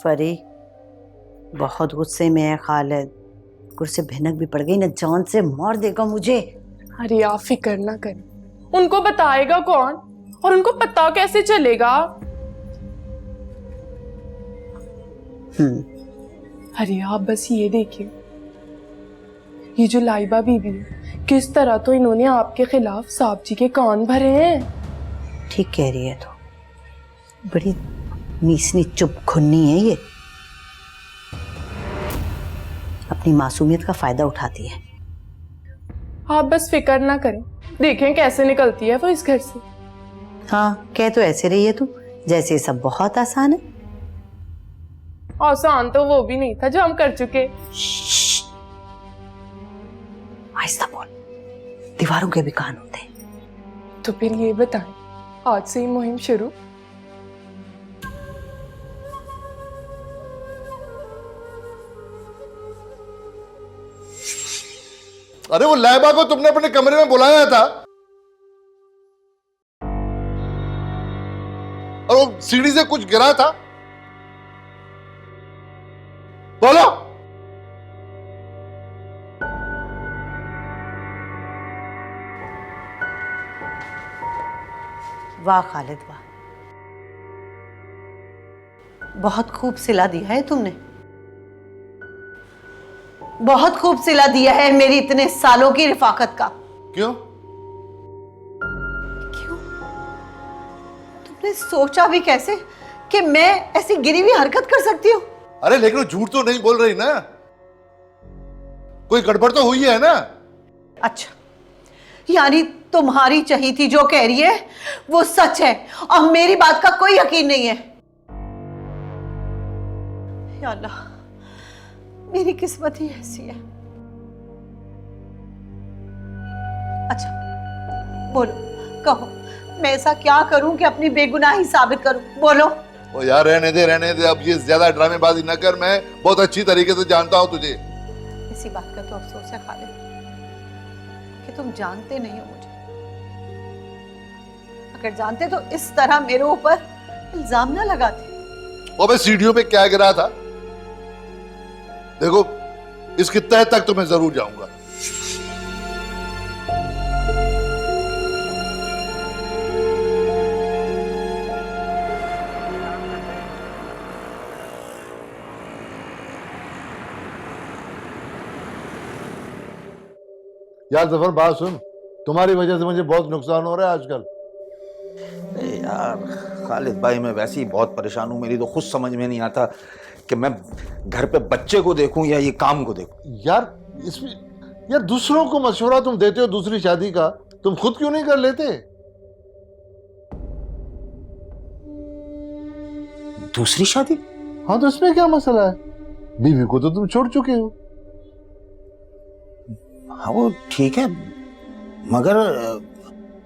फरी बहुत गुस्से में है खालिद। गुस्से भनक भी पड़ गई ना, जान से मार देगा मुझे। अरे आप फिक्र ना करें, उनको बताएगा कौन और उनको पता कैसे चलेगा? अरे आप बस ये देखिए, ये जो लाइबा बीबी है, किस तरह तो इन्होंने आपके खिलाफ साहब जी के कान भरे हैं। ठीक कह रही है, तो बड़ी नीसनी चुप खुन्नी है ये, अपनी मासूमियत का फायदा उठाती है। आप बस फिक्र ना करें, देखें कैसे निकलती है वो इस घर से। हाँ, कह तो ऐसे रही है तू जैसे ये सब बहुत आसान है। आसान तो वो भी नहीं था जो हम कर चुके। आहिस्ता बोल, दीवारों के भी कान होते हैं। तो फिर ये बताएं, आज से ही मुहिम शुरू? अरे वो लाइबा को तुमने अपने कमरे में बुलाया था और वो सीढ़ी से कुछ गिरा था, बोलो। वाह खालिद वाह, बहुत खूब सिला दिया है तुमने, बहुत खूब सिला दिया है मेरी इतने सालों की रिफाकत का। क्यों? क्यों? तुमने सोचा भी कैसे कि मैं ऐसी गिरी हुई हरकत कर सकती हूँ? अरे लेकिन वो झूठ तो नहीं बोल रही ना, कोई गड़बड़ तो हुई है ना? अच्छा, यानी तुम्हारी चहीती जो कह रही है वो सच है और मेरी बात का कोई यकीन नहीं है। या अल्लाह, मेरी किस्मत ही ऐसी है। अच्छा बोलो, कहो, मैं ऐसा क्या करूं कि अपनी बेगुनाही साबित करूं? बोलो। ओ यार रहने दे, अब ये ज्यादा ड्रामेबाजी न कर, मैं बहुत अच्छी तरीके से जानता हूं तुझे। इसी बात का तो अफसोस है खालिद कि तुम जानते नहीं हो मुझे। अगर जानते तो इस तरह मेरे ऊपर इल्जाम ना लगाते। वो सीढ़ियों पे क्या गिरा था? देखो, इसकी तह तक तो मैं जरूर जाऊंगा। यार जफर, बात सुन, तुम्हारी वजह से मुझे बहुत नुकसान हो रहा है आजकल। यार खालिद भाई, मैं वैसे ही बहुत परेशान हूँ। मेरी तो खुद समझ में नहीं आता कि मैं घर पे बच्चे को देखूं या ये काम को देखूं। यार इसमें, यार दूसरों को मशवरा तुम देते हो दूसरी शादी का, तुम खुद क्यों नहीं कर लेते? दूसरी शादी? हाँ तो इसमें क्या मसला है? बीवी को तो तुम छोड़ चुके हो। हाँ वो ठीक है, मगर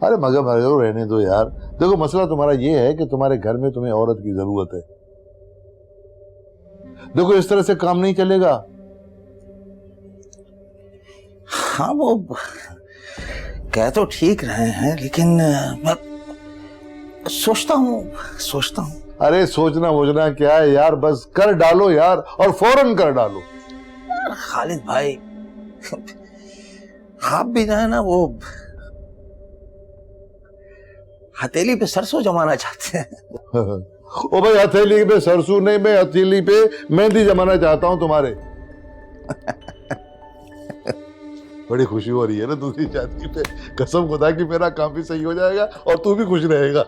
अरे मगर रहने दो यार। देखो, मसला तुम्हारा ये है कि तुम्हारे घर में तुम्हें औरत की जरूरत है। देखो, इस तरह से काम नहीं चलेगा। हाँ वो कह तो ठीक रहे हैं, लेकिन मैं सोचता हूँ। अरे सोचना वोचना क्या है यार, बस कर डालो यार, और फौरन कर डालो। खालिद भाई, आप भी जो है ना वो हथेली पे सरसों जमाना चाहते हैं। ओ भाई, हथेली पे सरसों नहीं, मैं हथेली पे मेहंदी जमाना चाहता हूं तुम्हारे। बड़ी खुशी हो रही है ना दूसरी शादी पे। कसम खुदा कि मेरा काम भी सही हो जाएगा और तू भी खुश रहेगा।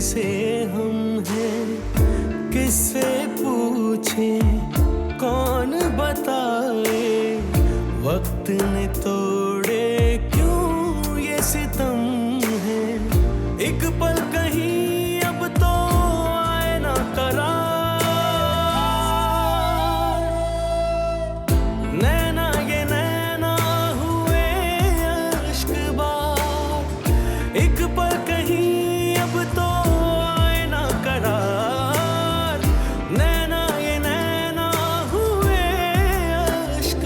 से हम हैं, किससे पूछे, कौन बताए, वक्त ने तोड़े क्यों ये सितम है, एक पल कहीं अब तो आए ना करार, नैना ये नैना हुए अश्क बार, एक पल कहीं अब तो आए ना करार, नैना ये नैना हुए अश्क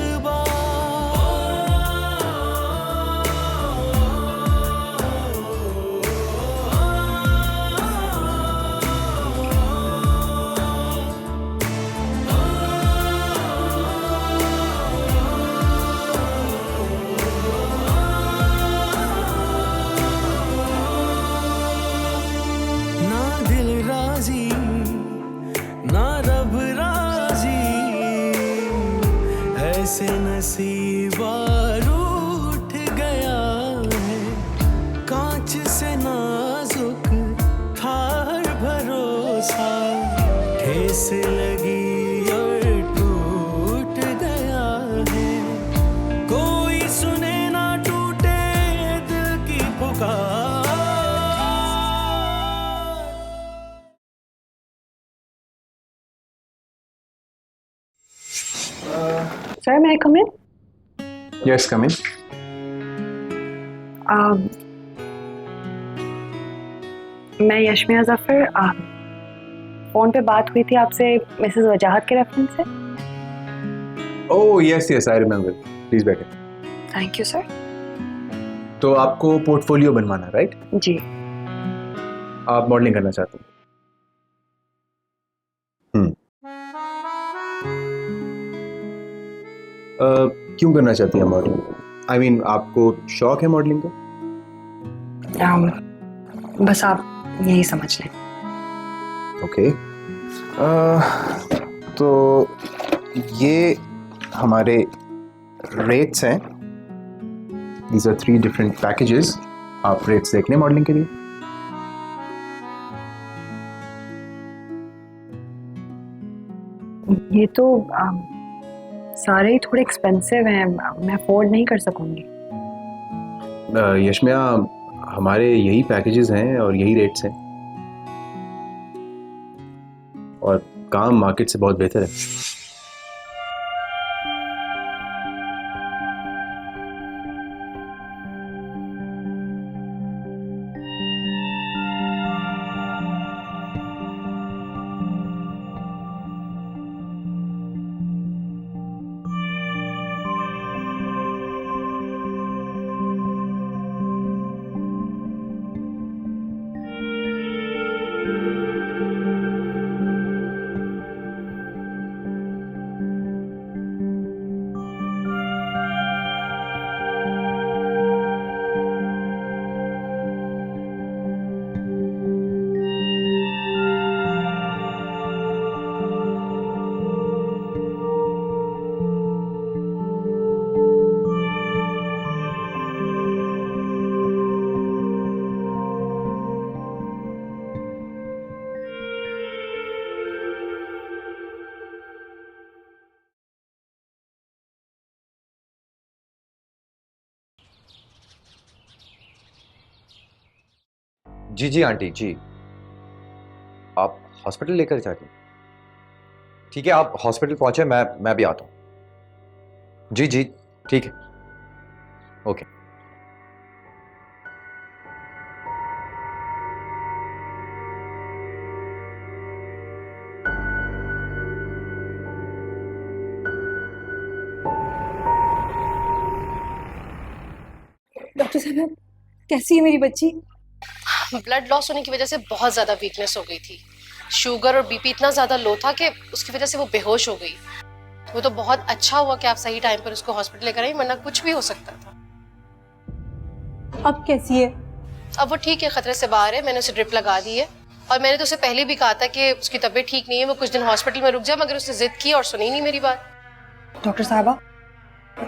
ना दिल राजी ना रब राजी, ऐसे नसीबा रूठ गया है, कांच से नाजुक था हर भरोसा, ठेस लगी और टूट गया है, कोई सुने ना टूटे दिल की पुकार। Sir, may I come in? Yes, come in. मैं यशमिया जफर, फोन पे बात हुई थी आपसे मिसेस वजाहत के रेफरेंस से। Oh, yes, yes, I remember. Please बैठे। Thank you sir. तो आपको पोर्टफोलियो बनवाना, राइट? जी। आप मॉडलिंग करना चाहते हैं? क्यों करना चाहती हैं मॉडलिंग? I mean, आपको शौक है मॉडलिंग का? बस आप यही समझ लें। ओके। तो ये हमारे रेट्स हैं। These are 3 different packages. आप रेट्स देख लें मॉडलिंग के लिए। ये तो सारे ही थोड़े एक्सपेंसिव हैं, मैं अफोर्ड नहीं कर सकूंगी। यशमिया, हमारे यही पैकेजेस हैं और यही रेट्स हैं, और काम मार्केट से बहुत बेहतर है। जी जी आंटी जी, आप हॉस्पिटल लेकर जाते हैं? ठीक है, आप हॉस्पिटल पहुंचे, मैं भी आता हूं। जी जी ठीक है, ओके। डॉक्टर साहब, कैसी है मेरी बच्ची? ब्लड लॉस होने की वजह से बहुत ज्यादा वीकनेस हो गई थी। शुगर और बीपी इतना ज्यादा लो था कि उसकी वजह से वो बेहोश हो गई। वो तो बहुत अच्छा हुआ कि आप सही टाइम पर उसको हॉस्पिटल लेकर आई, वरना कुछ भी हो सकता था। अब कैसी है? अब वो ठीक है, खतरे से बाहर है। मैंने उसे ड्रिप लगा दी है, और मैंने तो उसे पहले भी कहा था कि उसकी तबीयत ठीक नहीं है, वो कुछ दिन हॉस्पिटल में रुक जाए, मगर उसने जिद की और सुनी नहीं मेरी बात। डॉक्टर साहबा,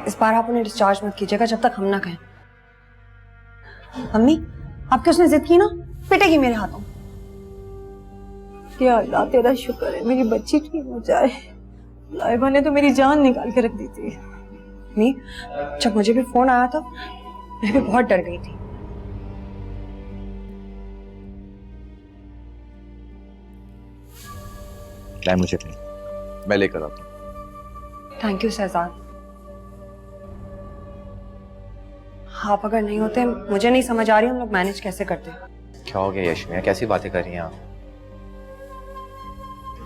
इस बार आप उन्हें डिस्चार्ज मत कीजिएगा जब तक हम ना कहें। अम्मी, आपके उसने जिद की ना, पिटेगी मेरे हाथों। या अल्लाह तेरा शुक्र है मेरी बच्ची ठीक हो जाए। लाइबा ने तो मेरी जान निकाल के रख दी थी। नहीं, जब मुझे भी फोन आया था मैं भी बहुत डर गई थी। लाए मुझे नहीं, मैं लेकर आता हूँ। Thank you Shahzad. आप अगर नहीं होते मुझे नहीं समझ आ रही हम लोग मैनेज कैसे करते। क्या हो गया यशमिया, कैसी बातें कर रही हैं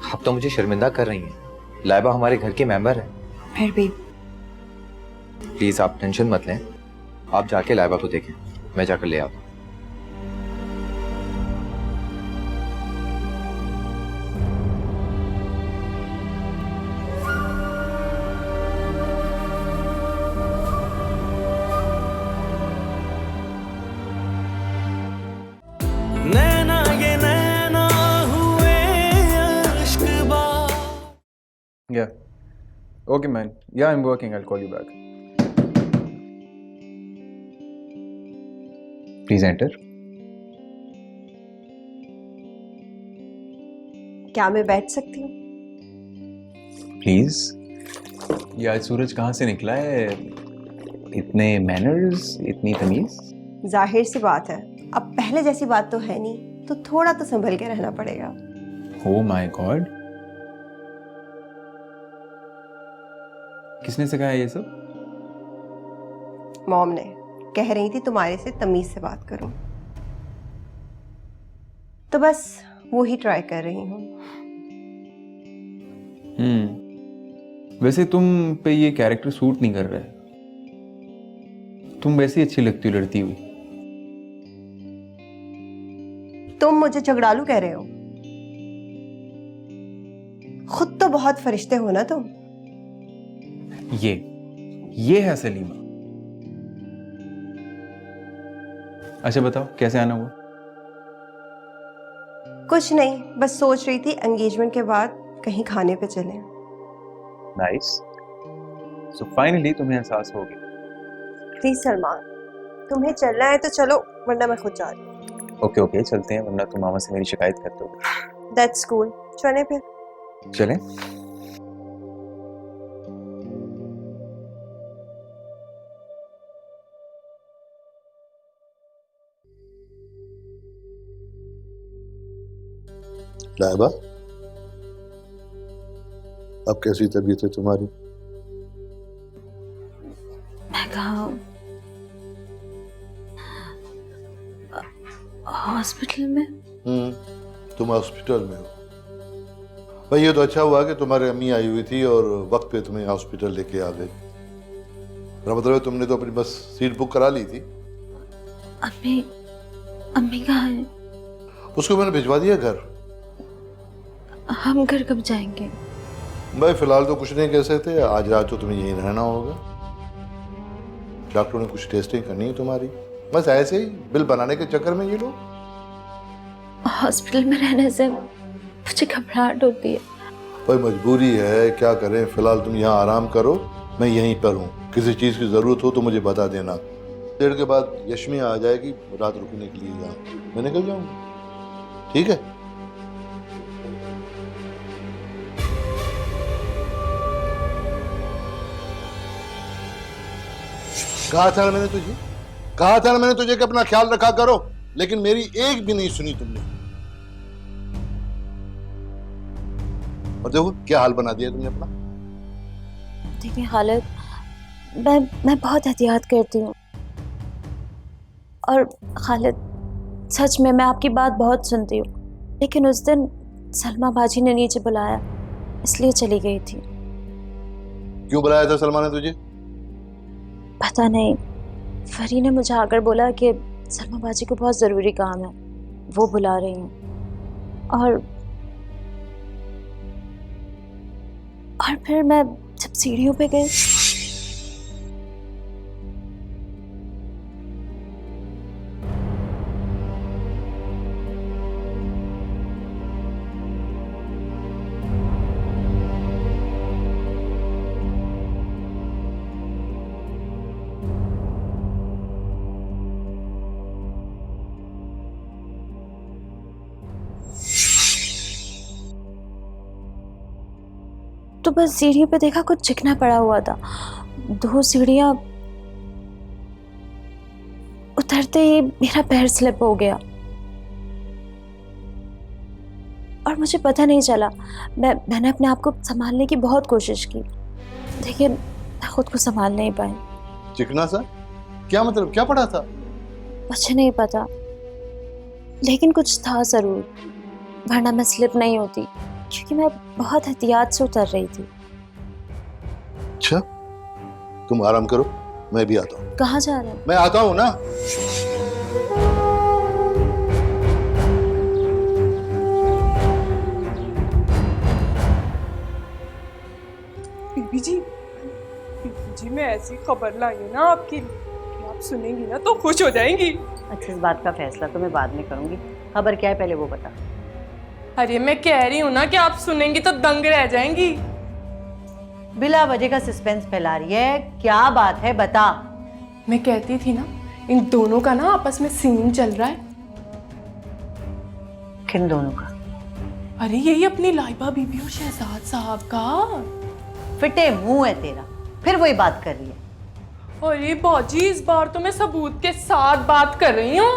आप तो मुझे शर्मिंदा कर रही हैं। लाइबा हमारे घर के मेंबर है। फिर भी प्लीज आप टेंशन मत लें, आप जाके लाइबा को देखें, मैं जाकर ले आता हूँ। नैना ये नैना हुए अश्क बा। Yeah. Okay, man. Yeah, I'm working. I'll call you back. Please enter. क्या मैं बैठ सकती हूँ? Please. ये आज सूरज कहाँ से निकला है? इतने मैनर्स, इतनी तमीज? जाहिर सी बात है, अब पहले जैसी बात तो है नहीं, तो थोड़ा तो संभल के रहना पड़ेगा। Oh my God. किसने सिखाया ये सब? मॉम ने कह रही थी तुम्हारे से तमीज से बात करूं, तो बस वो ही ट्राई कर रही हूँ। वैसे तुम पे ये कैरेक्टर सूट नहीं कर रहा है। तुम वैसे ही अच्छी लगती हो लड़ती हुई। तुम मुझे झगड़ालू कह रहे हो? खुद तो बहुत फरिश्ते हो ना तुम। ये है सलीमा। अच्छा बताओ कैसे आना हुआ? कुछ नहीं, बस सोच रही थी एंगेजमेंट के बाद कहीं खाने पे चलें। नाइस। सो फाइनली तुम्हें एहसास हो गया। प्लीज सलमान, तुम्हें चलना है तो चलो, वरना मैं खुद जा रही हूँ। ओके चलते हैं, वरना तुम मामा से मेरी शिकायत करते हो। दैट्स कूल, चलें फिर। चलें? लाइबा, अब कैसी तबीयत है तुम्हारी? मैं कहा हॉस्पिटल में। तुम हॉस्पिटल में हो? भाई ये तो अच्छा हुआ कि तुम्हारी अम्मी आई हुई थी और वक्त पे तुम्हें हॉस्पिटल लेके आ गई। मेरा मतलब है तुमने तो अपनी बस सीट बुक करा ली थी। अम्मी कहाँ है? उसको मैंने भिजवा दिया घर। हम घर कब जाएंगे? भाई फिलहाल तो कुछ नहीं कह सकते, आज रात तो तुम्हें यहीं रहना होगा। डॉक्टरों ने कुछ टेस्टिंग करनी है तुम्हारी, बस ऐसे ही बिल बनाने के चक्कर में ये लोग। हॉस्पिटल में रहने से मुझे घबराहट होती है। भाई मजबूरी है, क्या करें। फिलहाल तुम यहाँ आराम करो, मैं यहीं पर हूँ। किसी चीज़ की ज़रूरत हो तो मुझे बता देना। देर के बाद यशमिया आ जाएगी रात रुकने के लिए यहाँ, मैं निकल जाऊँगा। ठीक है? कहा था ना मैंने तुझे कि अपना ख्याल रखा करो, लेकिन मेरी एक भी नहीं सुनी तुमने। और देखो क्या हाल बना दिया तुमने अपना। देखिए हालत, मैं बहुत एहतियात करती हूँ। और खालिद, सच में मैं आपकी बात बहुत सुनती हूँ, लेकिन उस दिन सलमा बाजी ने नीचे बुलाया, इसलिए चली गई थी। क्यों बुलाया था सलमा ने तुझे? पता नहीं, फरी ने मुझे आकर बोला कि सलमा बाजी को बहुत ज़रूरी काम है, वो बुला रही हैं। और फिर मैं जब सीढ़ियों पे गई, तो बस सीढ़ियों पे देखा कुछ चिकना पड़ा हुआ था। 2 सीढ़ियां उतरते ही मेरा पैर स्लिप हो गया और मुझे पता नहीं चला। मैंने अपने आप को संभालने की बहुत कोशिश की, लेकिन मैं खुद को संभाल नहीं पाई। चिकना सा क्या मतलब, क्या पढ़ा था? मुझे नहीं पता, लेकिन कुछ था जरूर, वरना मैं स्लिप नहीं होती, क्योंकि मैं बहुत एहतियात से उतर रही थी। अच्छा, तुम आराम करो, मैं भी आता हूँ। कहाँ जा रहे हैं? मैं आता हूँ ना। बीबी जी मैं ऐसी खबर लाई हूँ ना आपके लिए कि आप सुनेंगी ना तो खुश हो जाएंगी। अच्छा, इस बात का फैसला तो मैं बाद में करूंगी। खबर क्या है पहले वो बता। अरे मैं कह रही हूँ ना कि आप सुनेंगी तो दंग रह जाएंगी। बिला वजह का सस्पेंस फैला रही है, क्या बात है बता। मैं कहती थी ना, इन दोनों का ना आपस में सीन चल रहा है। किन दोनों का? अरे यही अपनी लाइबा बीबी और शहजाद साहब का। फिटे मुंह है तेरा, फिर वही बात कर रही है। अरे बाजी, इस बार तो मैं सबूत के साथ बात कर रही हूँ।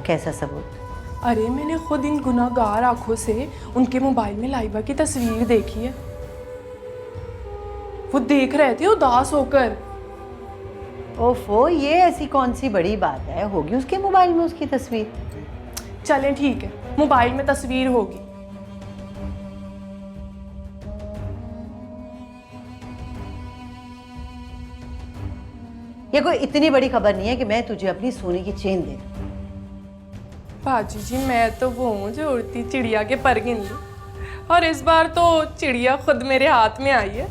कैसा सबूत? अरे मैंने खुद इन गुनाहगार आंखों से उनके मोबाइल में लाइबा की तस्वीर देखी है। वो देख रहे थे उदास होकर। ओफो, ये ऐसी कौन सी बड़ी बात है, होगी उसके मोबाइल में उसकी तस्वीर। चलें ठीक है, मोबाइल में तस्वीर होगी। ये कोई इतनी बड़ी खबर नहीं है कि मैं तुझे अपनी सोने की चेन दे दूं। बाजी जी, मैं तो वो हूँ जो उड़ती चिड़िया के पर गिन लूं, और इस बार तो चिड़िया खुद मेरे हाथ में आई है।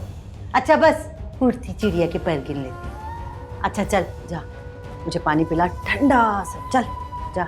अच्छा बस, उड़ती चिड़िया के पैर गिन लेती। अच्छा चल जा, मुझे पानी पिला ठंडा सा, चल जा।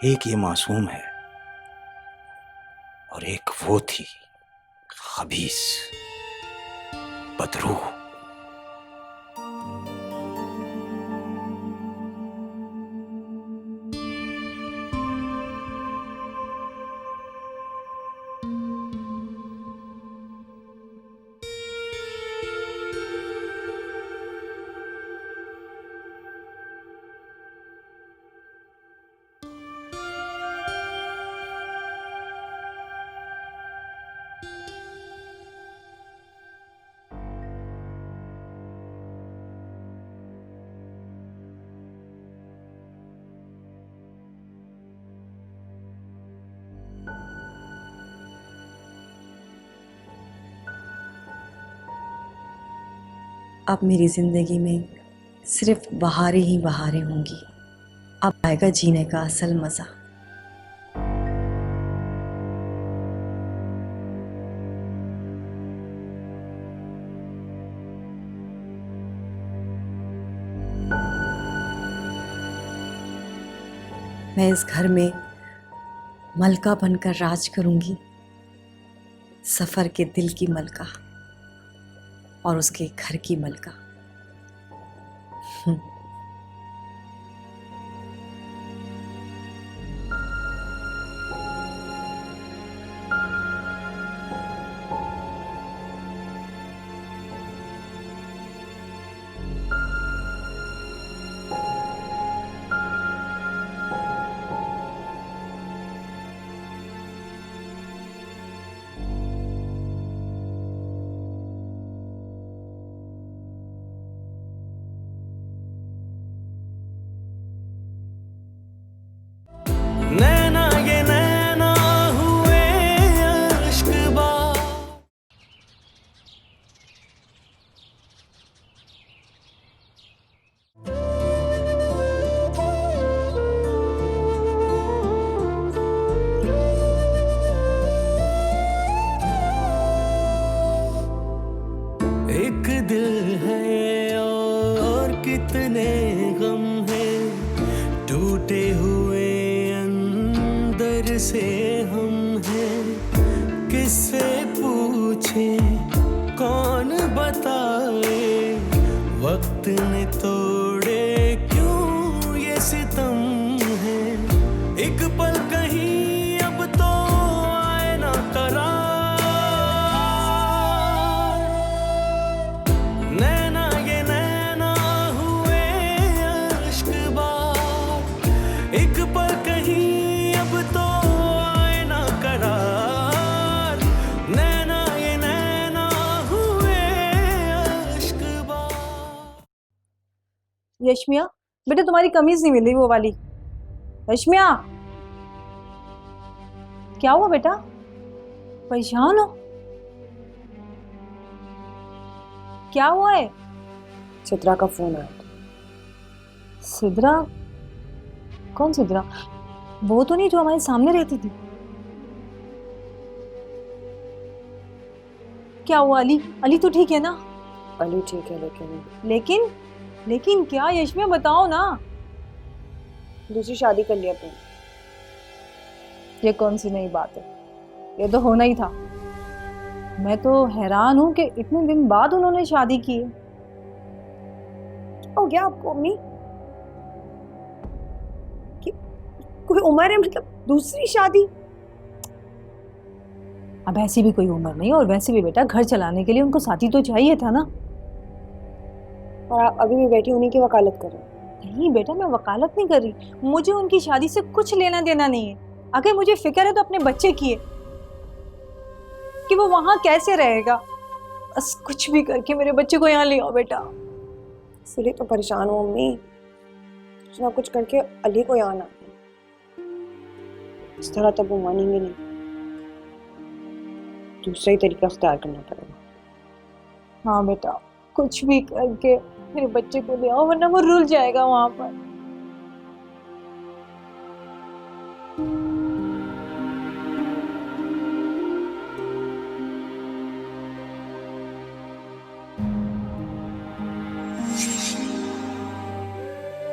एक ये मासूम है और एक वो थी खबीस, बदरूह। अब मेरी ज़िंदगी में सिर्फ बहारें ही बहारें होंगी। अब आएगा जीने का असल मज़ा। मैं इस घर में मलका बनकर राज करूंगी, सफ़र के दिल की मलका। और उसके घर की मलका। नैना ये नैना हुए अश्क बार। एक दिल है और कितने गम हैं, टूटे हुए अंदर से हम हैं। किससे पूछे कौन बताए, वक्त ने तोड़े क्यों ये सितम है। एक पल कहीं अब तो आए ना करार। नैना ये नैना हुए अश्क बार। एक पल कहीं अब तो आए ना करार। नैना ये नैना हुए अश्क बार। यशमिया बेटा, तुम्हारी कमीज नहीं मिली वो वाली। यशमिया, क्या हुआ बेटा? परेशान हो? क्या हुआ है? चित्रा का फोन आया था। सिद्रा? कौन सिद्रा? वो तो नहीं जो हमारे सामने रहती थी। क्या हुआ? अली? अली तो ठीक है ना? अली ठीक है, लेकिन क्या? यशमिया बताओ ना। दूसरी शादी कर लिया अपने। ये कौन सी नई बात है? ये तो होना ही था। मैं तो हैरान हूं कि इतने दिन बाद उन्होंने शादी की है। हो गया आपको अम्मी? कि कोई उम्र है, मतलब दूसरी शादी? अब ऐसी भी कोई उम्र नहीं, और वैसे भी बेटा घर चलाने के लिए उनको साथी तो चाहिए था ना। और आप अभी भी बैठी उन्हीं की वकालत कर रहे हैं? नहीं बेटा, मैं वकालत नहीं कर रही। मुझे उनकी शादी से कुछ लेना देना नहीं है। अगर मुझे फिक्र है तो अपने बच्चे की है कि वो वहां कैसे रहेगा। बस कुछ भी करके मेरे बच्चे को यहाँ ले आओ बेटा। इसलिए तो परेशान हूँ अम्मी। कुछ ना कुछ करके अली को यहाँ ना, इस तरह तब वो मानेंगे नहीं। दूसरा ही तरीका अख्तियार करना पड़ेगा। हाँ बेटा, कुछ भी करके मेरे बच्चे को ले आओ, वरना वो रुल जाएगा वहां पर।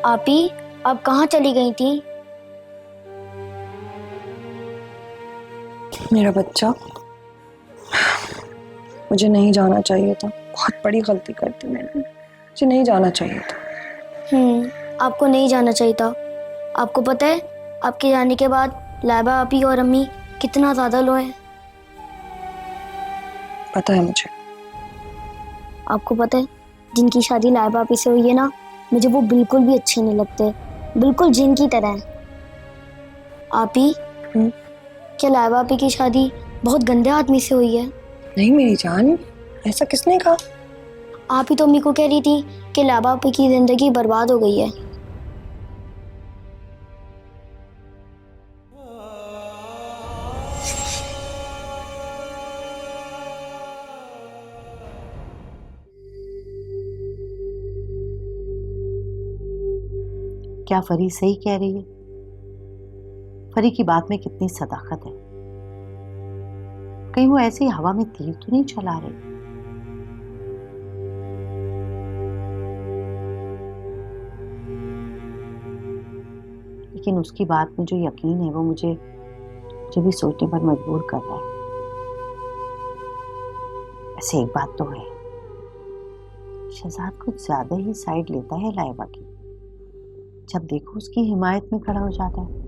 आपी, आप कहाँ चली गई थी? मेरा बच्चा, मुझे नहीं जाना चाहिए था। बहुत बड़ी गलती कर दी मैंने। मुझे नहीं जाना चाहिए था। आपको नहीं जाना चाहिए था। आपको पता है आपके जाने के बाद लाइबा आपी और अम्मी कितना ज्यादा लो है? पता है मुझे। आपको पता है जिनकी शादी लाइबा आपी से हुई है ना, मुझे वो बिल्कुल भी अच्छे नहीं लगते। बिल्कुल जिन की तरह है। आपी, क्या लाइबा आपी की शादी बहुत गंदे आदमी से हुई है? नहीं मेरी जान, ऐसा किसने कहा? आप ही तो अम्मी को कह रही थी कि लाइबा आपी की जिंदगी बर्बाद हो गई है। क्या फरी सही कह रही है? फरी की बात में कितनी सदाकत है। कहीं वो ऐसे ही हवा में तीर तो नहीं चला रही? लेकिन उसकी बात में जो यकीन है वो मुझे भी सोचने पर मजबूर कर रहा है। ऐसे एक बात तो है, शहजाद कुछ ज्यादा ही साइड लेता है लाइबा की। जब देखो उसकी हिमायत में खड़ा हो जाता है।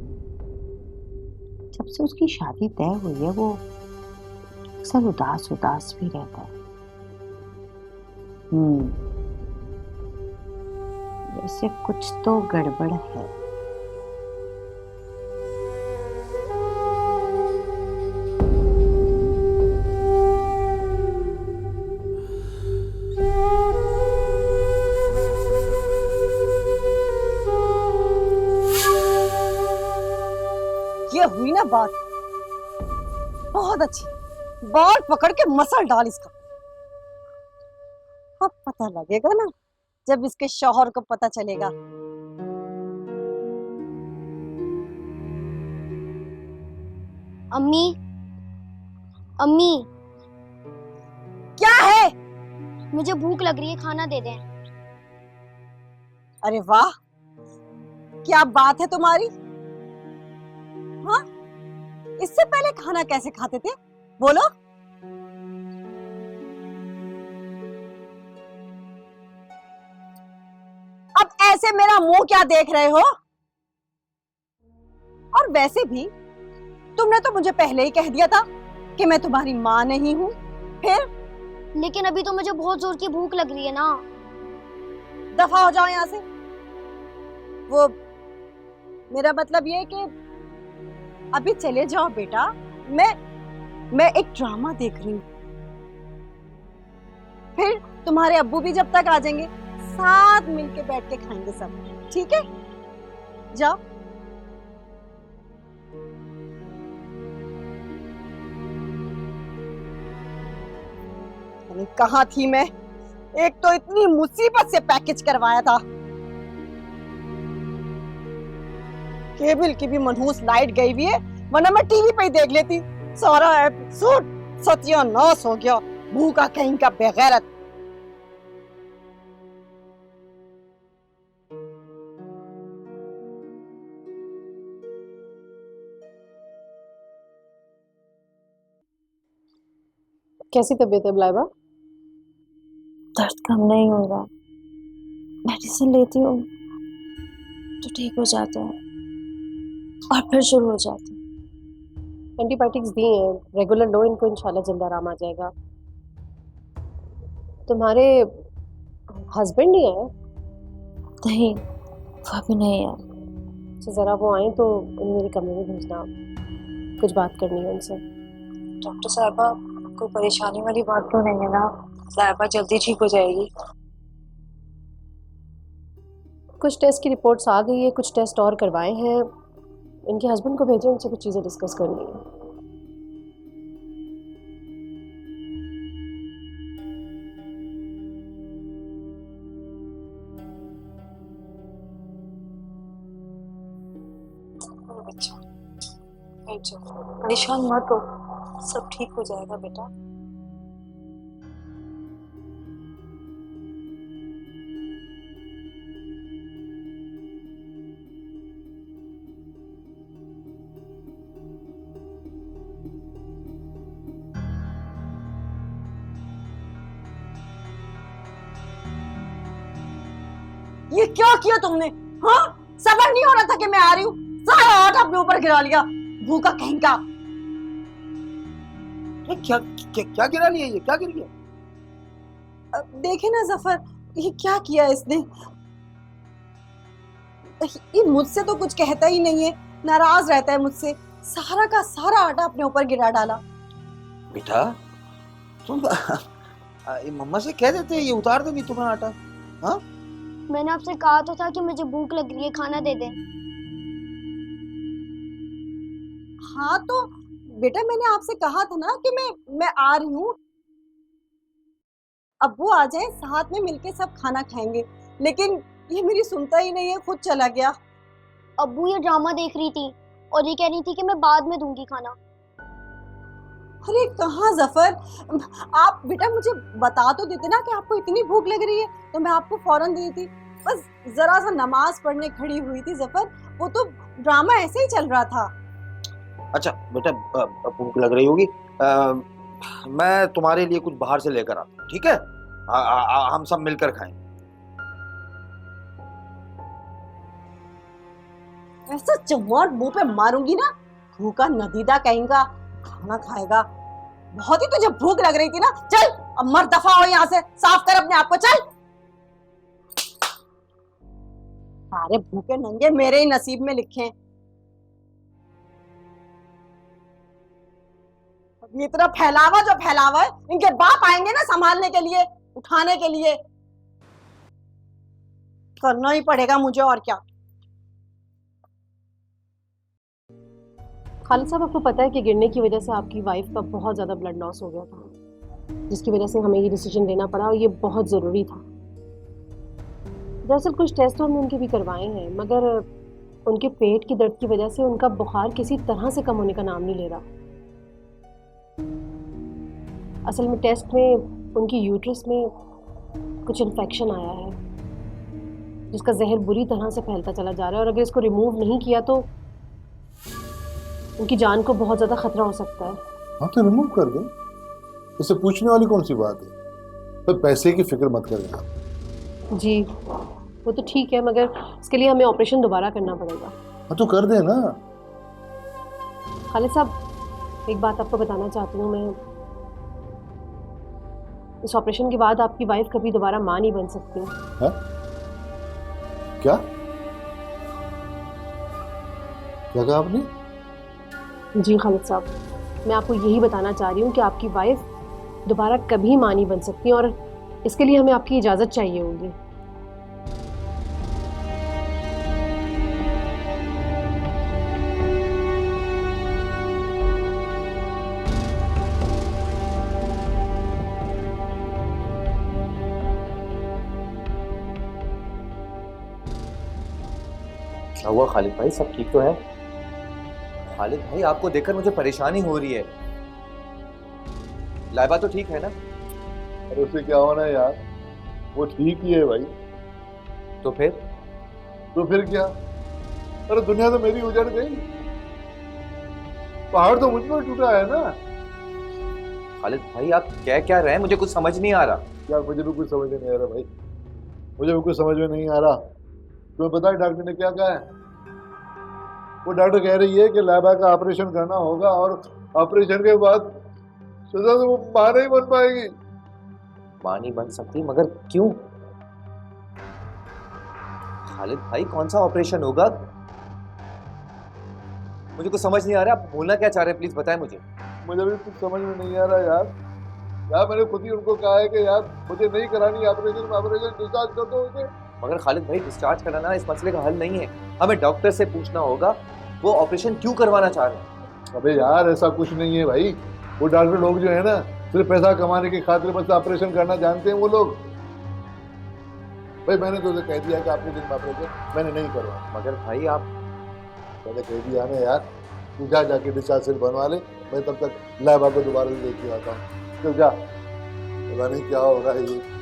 जब से उसकी शादी तय हुई है वो अक्सर उदास उदास भी रहता है। वैसे कुछ तो गड़बड़ है। ये हुई ना बात, बहुत अच्छी। बाल पकड़ के मसल डाल इसका। अब पता लगेगा ना जब इसके शौहर को पता चलेगा। अम्मी, अम्मी, क्या है? मुझे भूख लग रही है, खाना दे दें। अरे वाह, क्या बात है तुम्हारी। हाँ, इससे पहले खाना कैसे खाते थे, बोलो। अब ऐसे मेरा मुंह क्या देख रहे हो? और वैसे भी तुमने तो मुझे पहले ही कह दिया था कि मैं तुम्हारी माँ नहीं हूँ। फिर? लेकिन अभी तो मुझे बहुत जोर की भूख लग रही है ना। दफा हो जाओ यहाँ से। वो मेरा मतलब ये है कि अभी चले जाओ बेटा। मैं एक ड्रामा देख रही हूँ। फिर तुम्हारे अब्बू भी जब तक आ जाएंगे साथ मिलके बैठ के खाएंगे सब, ठीक है? जाओ। अरे कहाँ थी मैं? एक तो इतनी मुसीबत से पैकेज करवाया था। केबल की भी मनहूस लाइट गई हुई है, वरना मैं टीवी पे ही देख लेती। सारा एपिसोड सत्यानाश हो गया। भूखा कहीं का बेगैरत। कैसी तबीयत है लाइबा? दर्द कम नहीं हो रहा। मेडिसिन लेती हूँ तो ठीक हो जाता है और फिर शुरू हो जाता है। एंटीबायोटिक्स दी हैं, रेगुलर लो, इनको इंशाल्लाह जल्द आराम आ जाएगा। तुम्हारे हस्बैंड नहीं आए? नहीं, वो भी नहीं है। तो ज़रा वो आए तो उन्हें मेरे कमरे में भेजना, कुछ बात करनी है उनसे। डॉक्टर साहबा, कोई परेशानी वाली बात तो नहीं है ना? लाइबा जल्दी ठीक हो जाएगी। कुछ टेस्ट की रिपोर्ट्स आ गई है, कुछ टेस्ट और करवाए हैं। इनके हस्बैंड को भेजें, उनसे कुछ चीज़ें डिस्कस करनी है। बच्चा परेशान मत हो, सब ठीक हो जाएगा बेटा। ये क्या किया तुमने? हाँ, सबर नहीं हो रहा था कि मैं आ रही हूँ, सारा आटा अपने ऊपर गिरा लिया। भूखा कहीं का। क्या क्या क्या गिरा लिया? ये क्या गिर गया? देखे ना जफर, ये क्या किया इसने। ये मुझसे तो कुछ कहता ही नहीं है, नाराज रहता है मुझसे। सारा का सारा आटा अपने ऊपर गिरा डाला। बेटा तुम मम्मा से कह देते, ये उतार देंगी तुम्हारा आटा। हाँ, मैंने आपसे कहा तो था कि मुझे भूख लग रही है, खाना दे दे। हाँ तो बेटा, मैंने आपसे कहा था ना कि मैं आ रही हूँ। अब वो आ जाए, साथ में मिलके सब खाना खाएंगे। लेकिन ये मेरी सुनता ही नहीं है, खुद चला गया। अब्बू ये ड्रामा देख रही थी और ये कह रही थी कि मैं बाद में दूंगी खाना। अरे कहाँ जफर, आप बेटा मुझे बता तो देते ना कि आपको इतनी भूख लग रही है, तो मैं आपको फौरन दे देती। बस जरा सा नमाज पढ़ने खड़ी हुई थी जफर, वो तो ड्रामा ऐसे ही चल रहा था। अच्छा बेटा, भूख लग रही होगी, मैं तुम्हारे लिए कुछ बाहर से लेकर आता हूँ, ठीक है? हम सब मिलकर खाएं। ऐसा चमाट मुंह पे मारूंगी ना, भूखा नदीदा कहेगा खाना खाएगा। बहुत ही तुझे भूख लग रही थी ना, चल अब मर दफा हो यहाँ से, साफ कर अपने आप को, चल। सारे भूखे नंगे मेरे ही नसीब में लिखे हैं। ये इतना फैलावा जो फैलावा है, इनके बाप आएंगे ना संभालने के लिए, उठाने के लिए। करना ही पड़ेगा मुझे, और क्या। खालिद साहब, आपको पता है कि गिरने की वजह से आपकी वाइफ का बहुत ज़्यादा ब्लड लॉस हो गया था, जिसकी वजह से हमें ये डिसीजन लेना पड़ा और ये बहुत ज़रूरी था। दरअसल कुछ टेस्ट हमने उनके भी करवाए हैं, मगर उनके पेट की दर्द की वजह से उनका बुखार किसी तरह से कम होने का नाम नहीं ले रहा। असल में टेस्ट में उनकी यूट्रस में कुछ इन्फेक्शन आया है, जिसका जहर बुरी तरह से फैलता चला जा रहा है, और अगर इसको रिमूव नहीं किया तो उनकी जान को बहुत ज़्यादा खतरा हो सकता है। हाँ तो रिमूव कर दो, उससे पूछने वाली कौन सी बात है। तो पैसे की फिक्र मत करना। जी वो तो ठीक है, मगर इसके लिए हमें ऑपरेशन दोबारा करना पड़ेगा। हाँ तो कर दे ना। खालिद साहब, एक बात आपको बताना चाहती हूँ मैं, इस ऑपरेशन के बाद आपकी वाइफ कभी दोबारा माँ नहीं बन सकती। है? क्या क्या कहा आपने? जी खालिद साहब, मैं आपको यही बताना चाह रही हूँ कि आपकी वाइफ दोबारा कभी माँ नहीं बन सकती, और इसके लिए हमें आपकी इजाज़त चाहिए होगी। क्या हुआ खालिद भाई, सब ठीक तो है? खालिद भाई, आपको देखकर मुझे परेशानी हो रही है। लाइबा तो ठीक है ना? अरे उसे क्या होना है यार, वो ठीक ही है भाई। तो फिर क्या? अरे दुनिया तो मेरी उजड़ गई, पहाड़ तो मुझ पर टूटा है ना। खालिद भाई, आप कह क्या रहे हैं? मुझे कुछ समझ नहीं आ रहा। यार मुझे भी कुछ समझ में नहीं आ रहा भाई, मुझे भी कुछ समझ में नहीं आ रहा। तुम्हें पता है डॉक्टर ने क्या कहा है? वो डॉक्टर कह रही है कि लाइबा का ऑपरेशन करना होगा, और ऑपरेशन के बाद सजा तो वो मां नहीं बन पाएगी। मां नहीं बन सकती? मगर क्यों? खालिद भाई, कौन सा ऑपरेशन होगा? मुझे कुछ समझ नहीं आ रहा। आप बोलना क्या चाह रहे हैं, प्लीज बताएं मुझे। मुझे भी कुछ समझ में नहीं आ रहा यार मैंने खुद ही उनको कहा है कि यार मुझे नहीं करानी ऑपरेशन डिस्चार्ज कर दो उसे। मगर खालिद भाई, डिस्चार्ज कराना इस मसले का हल नहीं है। हमें डॉक्टर से पूछना होगा वो ऑपरेशन क्यों करवाना चाह रहे हैं। अबे यार ऐसा कुछ नहीं है भाई, वो डॉक्टर लोग जो है ना, सिर्फ पैसा कमाने की खातिर बस ऑपरेशन करना जानते हैं वो लोग। भाई मैंने तो उसे कह दिया कि आपके दिन में ऑपरेशन मैंने नहीं करवा। मगर भाई आप, मैंने कह दिया ना यार, तू जा जाके डिस्चार्ज सिर्फ बनवा ले, मैं तब तक लाइबा को दोबारा से लेके आता हूँ। तो जा, पता नहीं क्या हो रहा है ये।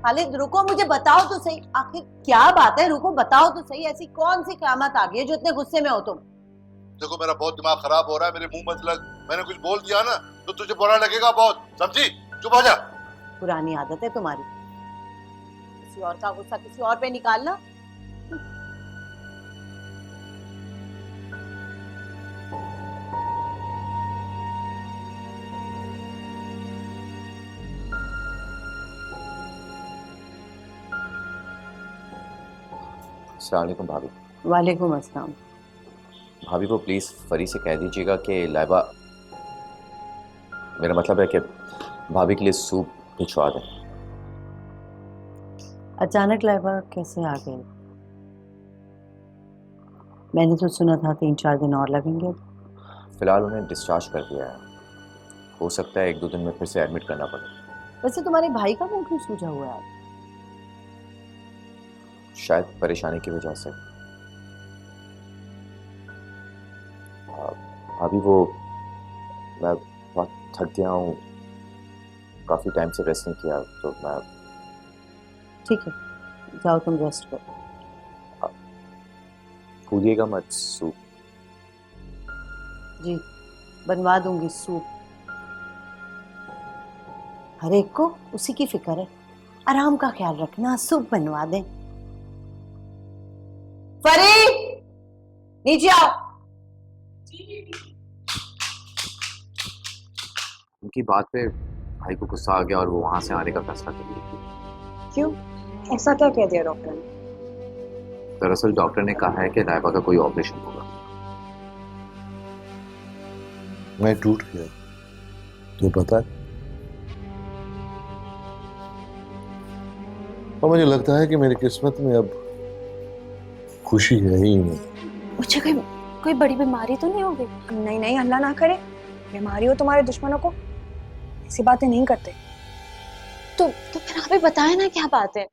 खालिद रुको, मुझे बताओ तो सही, आखिर क्या बात है? रुको बताओ तो सही, ऐसी कौन सी क़यामत आ गई है जो इतने गुस्से में हो तुम? देखो मेरा बहुत दिमाग खराब हो रहा है, मेरे मुंह मत लग। मैंने कुछ बोल दिया ना तो तुझे बुरा लगेगा बहुत, समझी? चुप हो जा। पुरानी आदत है तुम्हारी, किसी और का गुस्सा किसी और पे निकालना। अस्सलाम वालेकुम भाभी। वालेकुम अस्सलाम। भाभी को प्लीज फरी से कह दीजिएगा कि लाइबा, मेरा मतलब है कि भाभी के लिए सूप भिजवा दें। अचानक लाइबा कैसे आ गई? मैंने तो सुना था 3-4 दिन और लगेंगे। फिलहाल उन्हें डिस्चार्ज कर दिया है, हो सकता है 1-2 दिन में फिर से एडमिट करना पड़े। वैसे तुम्हारे भाई का मुंह क्यों सूजा हुआ है? शायद परेशानी की वजह से। अभी वो, मैं बहुत थक गया हूँ, काफ़ी टाइम से रेस्ट नहीं किया, तो मैं ठीक है, जाओ तुम रेस्ट करो। भूलिएगा मत सूप। जी, बनवा दूंगी सूप। हर एक को उसी की फिक्र है, आराम का ख्याल रखना, सूप बनवा दें। परी, नीचे आओ। उनकी बात पे भाई को गुस्सा आ गया और वो वहां से आने का फैसला कर लिया। क्यों? ऐसा क्या कह दिया डॉक्टर ने? दरअसल डॉक्टर ने कहा है कि लाइबा का कोई ऑपरेशन होगा। मैं टूट गया, तो पता है। और मुझे लगता है कि मेरी किस्मत में अब खुशी है ही नहीं। मुझे कोई बड़ी बीमारी तो नहीं हो गई? नहीं नहीं, अल्लाह ना करे बीमारी हो। तुम्हारे दुश्मनों को ऐसी बातें नहीं करते। तो फिर आप ही बताएं ना क्या बात है।